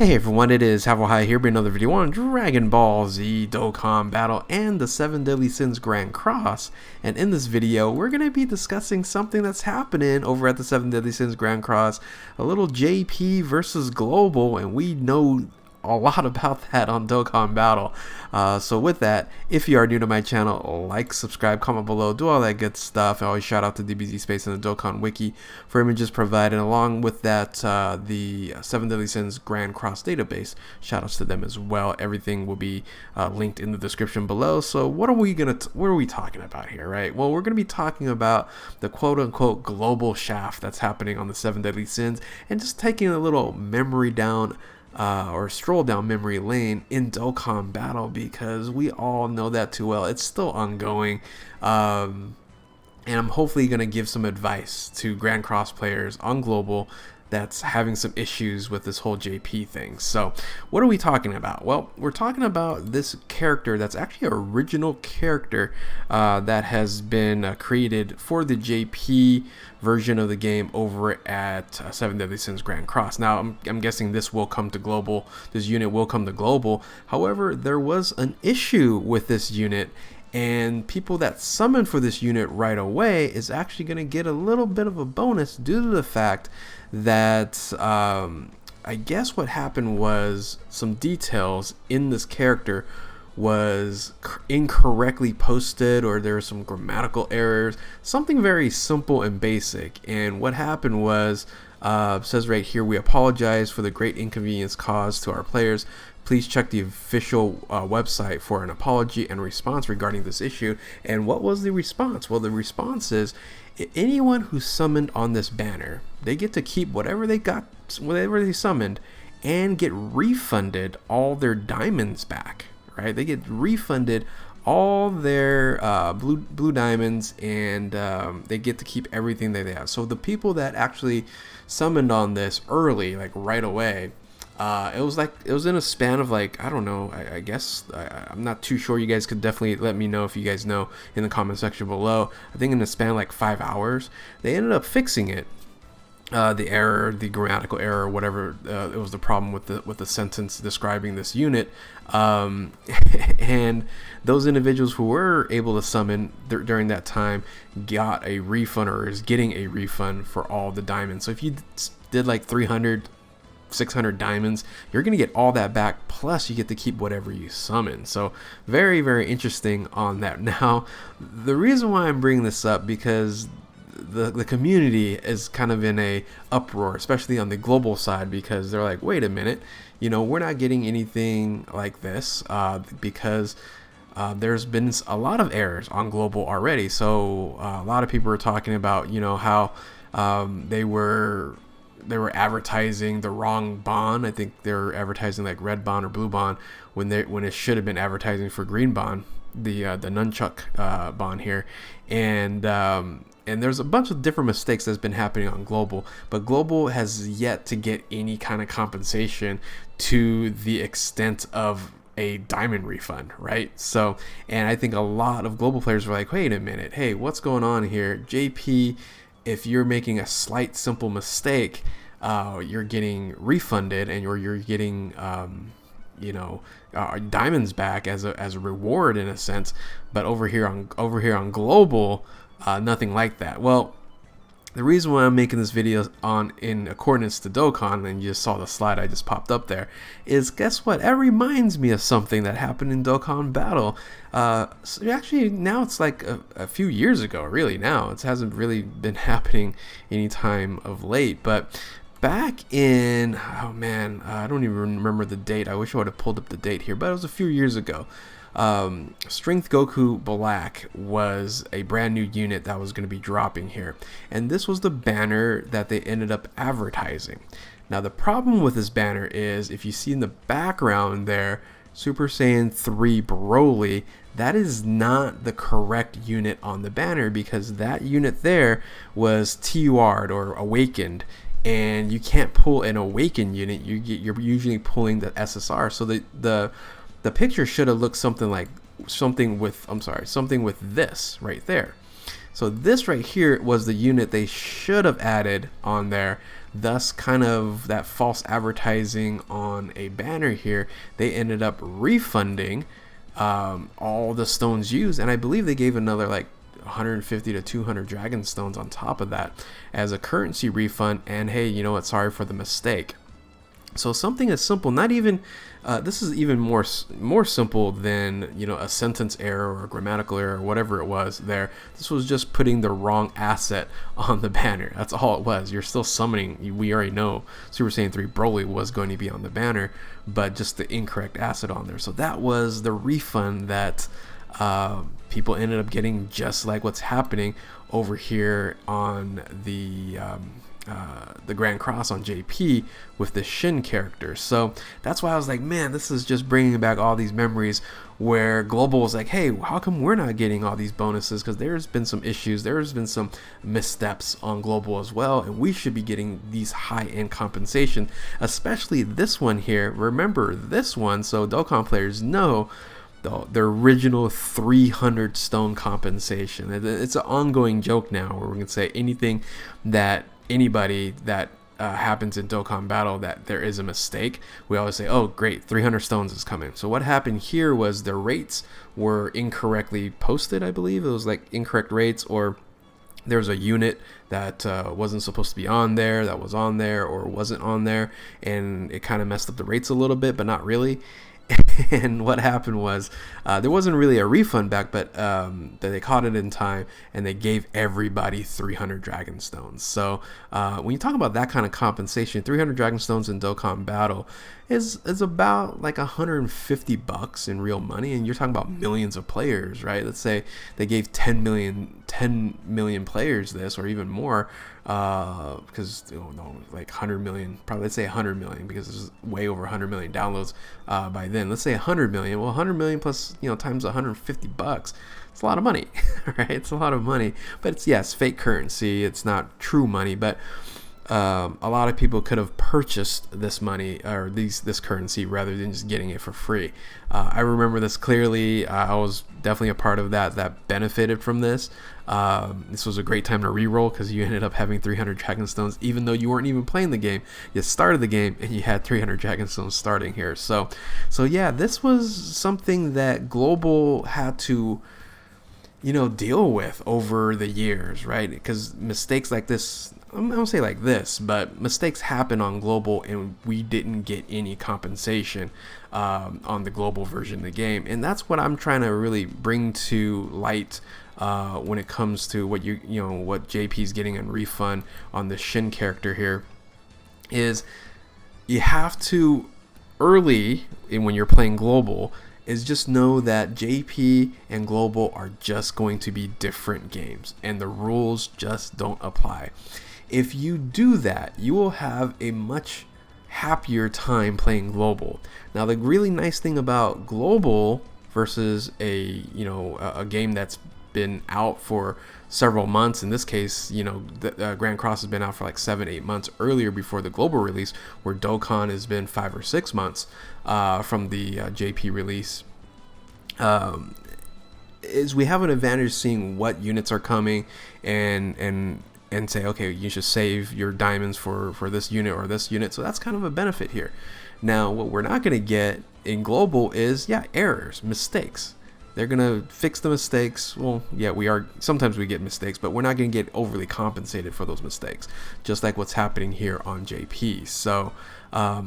Hey everyone, it is High here, bringing another video on Dragon Ball Z Dokkan Battle and the 7 Deadly Sins Grand Cross. And in this video, we're going to be discussing something that's happening over at the 7 Deadly Sins Grand Cross. A little JP versus Global, and we know a lot about that on Dokkan Battle. So with that, if you are new to my channel, like, subscribe, comment below, do all that good stuff. I always shout out to DBZ Space and the Dokkan Wiki for images provided. Along with that, the 7 Deadly Sins Grand Cross database, shout outs to them as well. Everything will be linked in the description below. So what are we talking about here, right? Well, we're gonna be talking about the quote-unquote global shaft that's happening on the 7 Deadly Sins, and just taking a little memory down or stroll down memory lane in Dokkan Battle, because we all know that too well. It's still ongoing, and I'm hopefully going to give some advice to Grand Cross players on Global that's having some issues with this whole JP thing. So what are we talking about? Well, we're talking about this character that's actually an original character that has been created for the JP version of the game over at 7 Deadly Sins Grand Cross. Now, I'm guessing this will come to Global. This unit will come to Global. However, there was an issue with this unit, and people that summon for this unit right away is actually going to get a little bit of a bonus due to the fact that I guess what happened was some details in this character was incorrectly posted, or there were some grammatical errors, something very simple and basic. And what happened was, says right here, we apologize for the great inconvenience caused to our players. Please check the official website for an apology and response regarding this issue. And what was the response? Well, the response is, anyone who summoned on this banner, they get to keep whatever they got, whatever they summoned, and get refunded all their diamonds back. Right? They get refunded all their blue diamonds, and they get to keep everything that they have. So the people that actually summoned on this early, like right away, it was in a span of, like, I don't know, I guess I'm not too sure. You guys could definitely let me know if you guys know in the comment section below. I think in a span of like 5 hours, they ended up fixing it. The error, the grammatical error, whatever it was, the problem with the sentence describing this unit, and those individuals who were able to summon during that time got a refund, or is getting a refund for all the diamonds. So if you did like 300, 600 diamonds, you're gonna get all that back, plus you get to keep whatever you summon. So very, very interesting on that. Now, the reason why I'm bringing this up, because the community is kind of in a uproar, especially on the global side, because they're like, wait a minute, you know, we're not getting anything like this, because there's been a lot of errors on global already. So a lot of people are talking about, you know, how they were advertising the wrong bond. I think they were advertising like red bond or blue bond when it should have been advertising for green bond, the nunchuck bond here. And there's a bunch of different mistakes that's been happening on Global, but Global has yet to get any kind of compensation to the extent of a diamond refund, right? So, and I think a lot of Global players are like, wait a minute, hey, what's going on here? JP, if you're making a slight simple mistake, you're getting refunded, and you're getting you know, diamonds back as a reward in a sense. But over here on Global, nothing like that. Well, the reason why I'm making this video in accordance to Dokkan, and you just saw the slide I just popped up there, is, guess what? It reminds me of something that happened in Dokkan Battle. So actually, now it's like a few years ago, really. Now it hasn't really been happening any time of late, but back in, oh man, I don't even remember the date. I wish I would have pulled up the date here, but it was a few years ago. Strength Goku Black was a brand new unit that was going to be dropping here, and this was the banner that they ended up advertising. Now, the problem with this banner is, if you see in the background there, Super Saiyan 3 Broly, that is not the correct unit on the banner, because that unit there was TUR'd, or awakened, and you can't pull an awakened unit. You're usually pulling the SSR. So the picture should have looked something with this right there. So this right here was the unit they should have added on there thus kind of that false advertising on a banner here. They ended up refunding all the stones used, and I believe they gave another like 150 to 200 dragon stones on top of that as a currency refund. And hey, you know what, sorry for the mistake. So something as simple, not even this is even more simple than, you know, a sentence error or a grammatical error or whatever it was there. This was just putting the wrong asset on the banner. That's all it was. You're still summoning. We already know Super Saiyan 3 Broly was going to be on the banner, but just the incorrect asset on there. So that was the refund that people ended up getting, just like what's happening over here on the Grand Cross on JP with the Shin character. So that's why I was like, man, this is just bringing back all these memories where Global was like, hey, how come we're not getting all these bonuses? Because there's been some issues, there's been some missteps on Global as well, and we should be getting these high-end compensation, especially this one here. Remember this one, so Dokkan players know the original 300 stone compensation. It's an ongoing joke now where we can say anything that anybody that happens in Dokkan Battle that there is a mistake, we always say, oh great, 300 stones is coming. So what happened here was the rates were incorrectly posted. I believe it was like incorrect rates, or there was a unit that wasn't supposed to be on there that was on there or wasn't on there, and it kind of messed up the rates a little bit, but not really. And what happened was there wasn't really a refund back, but they caught it in time and they gave everybody 300 dragon stones. So when you talk about that kind of compensation, 300 dragon stones in Dokkan Battle is about like $150 in real money, and you're talking about millions of players, right? Let's say they gave 10 million players this, or even more, because like 100 million, probably, let's say 100 million, because there's way over 100 million downloads by then. Let's say 100 million. Well, 100 million plus, times $150, it's a lot of money. Right? It's a lot of money, but it's, yes, fake currency, it's not true money. But a lot of people could have purchased this money, or this currency, rather than just getting it for free. I remember this clearly. I was definitely a part of that benefited from this. This was a great time to reroll, because you ended up having 300 dragon stones even though you weren't even playing the game. You started the game and you had 300 dragon stones starting here. So yeah, this was something that Global had to deal with over the years, right? Because mistakes like this, I don't say like this, but mistakes happen on Global, and we didn't get any compensation on the Global version of the game. And that's what I'm trying to really bring to light when it comes to what what JP's getting in refund on the Shin character here. Is you have to, early when you're playing Global, is just know that JP and Global are just going to be different games, and the rules just don't apply. If you do that, you will have a much happier time playing Global. Now, the really nice thing about Global versus a game that's been out for several months, in this case, the Grand Cross has been out for like 7-8 months earlier before the Global release, where Dokkan has been 5 or 6 months from the JP release. Is we have an advantage seeing what units are coming and say, okay, you should save your diamonds for this unit or this unit. So that's kind of a benefit here. Now, what we're not going to get in Global is, errors, mistakes. They're going to fix the mistakes. Well, yeah, sometimes we get mistakes, but we're not going to get overly compensated for those mistakes, just like what's happening here on JP. So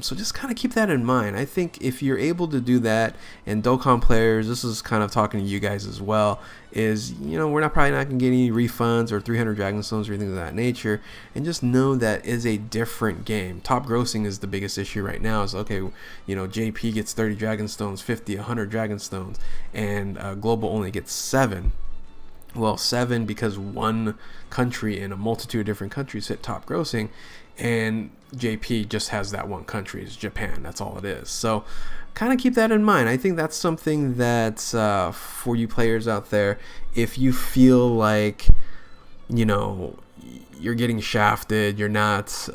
just kind of keep that in mind. I think if you're able to do that, and Dokkan players, this is kind of talking to you guys as well, is, we're probably not going to get any refunds or 300 dragon stones or anything of that nature, and just know that is a different game. Top grossing is the biggest issue right now. Is, okay, JP gets 30 dragon stones, 50, 100 dragon stones, and Global only gets 7. Well, 7 because one country in a multitude of different countries hit top grossing, and JP just has that one country, is Japan. That's all it is. So kind of keep that in mind. I think that's something that for you players out there, if you feel like you're getting shafted, you're not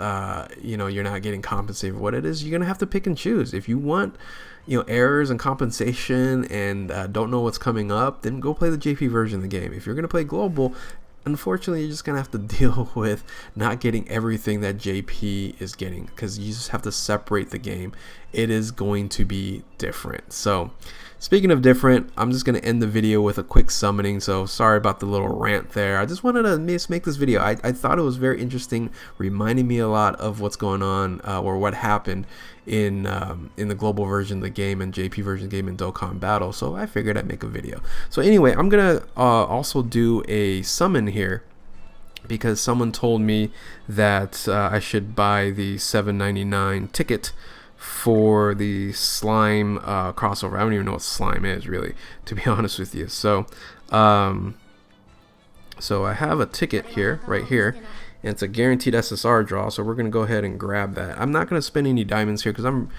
you're not getting compensated for what it is, you're gonna have to pick and choose. If you want errors and compensation and don't know what's coming up, then go play the JP version of the game. If you're going to play Global, unfortunately, you're just gonna have to deal with not getting everything that JP is getting, because you just have to separate the game. It is going to be different. So speaking of different, I'm just gonna end the video with a quick summoning. So sorry about the little rant there. I just wanted to make this video. I thought it was very interesting, reminding me a lot of what's going on or what happened in the global version of the game and JP version of the game in Dokkan Battle. So I figured I'd make a video. So anyway, I'm gonna also do a summon here, because someone told me that I should buy the $7.99 ticket for the slime crossover. I don't even know what slime is, really, to be honest with you. So so I have a ticket here, right here, and it's a guaranteed SSR draw, so we're gonna go ahead and grab that. I'm not gonna spend any diamonds here because I'm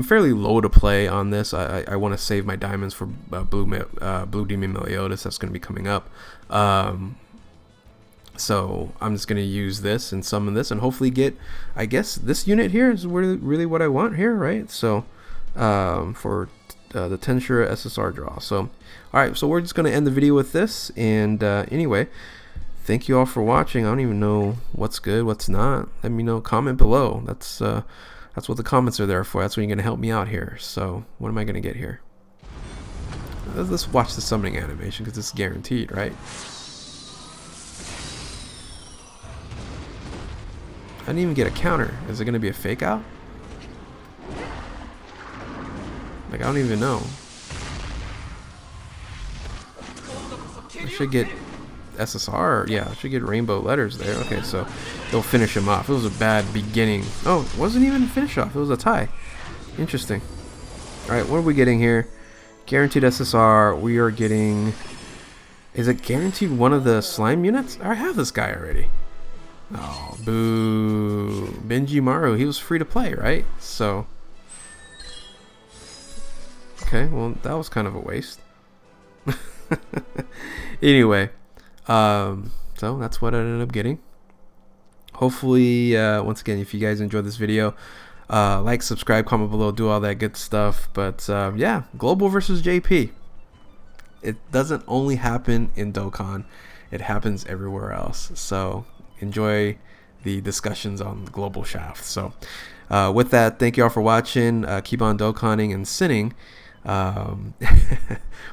fairly low to play on this. I want to save my diamonds for Blue Demon Meliodas. That's gonna be coming up. So I'm just gonna use this and summon this and hopefully get, I guess this unit here is really what I want here, right? So for the Tensura SSR draw. So alright, so we're just gonna end the video with this, and anyway, thank you all for watching. I don't even know what's good, what's not. Let me know, comment below. That's what the comments are there for. That's when you're gonna help me out here. So what am I gonna get here? Let's watch the summoning animation because it's guaranteed, right? I didn't even get a counter. Is it gonna be a fake out? Like, I don't even know. I should get SSR. Yeah, I should get rainbow letters there. Okay, so they'll finish him off. It was a bad beginning. Oh, it wasn't even a finish off. It was a tie. Interesting. Alright, what are we getting here? Guaranteed SSR. We are getting... Is it guaranteed one of the slime units? I have this guy already. Oh, boo. Benji Maru, he was free to play, right? So, okay, well, that was kind of a waste. Anyway, so that's what I ended up getting. Hopefully, once again, if you guys enjoyed this video, like, subscribe, comment below, do all that good stuff. But yeah, Global versus JP. It doesn't only happen in Dokkan, it happens everywhere else. So enjoy the discussions on the global shaft. So with that, thank you all for watching. Keep on Dokkanning and sinning.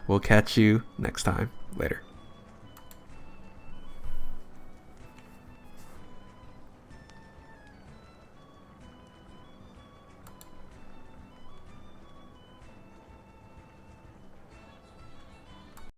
We'll catch you next time. Later.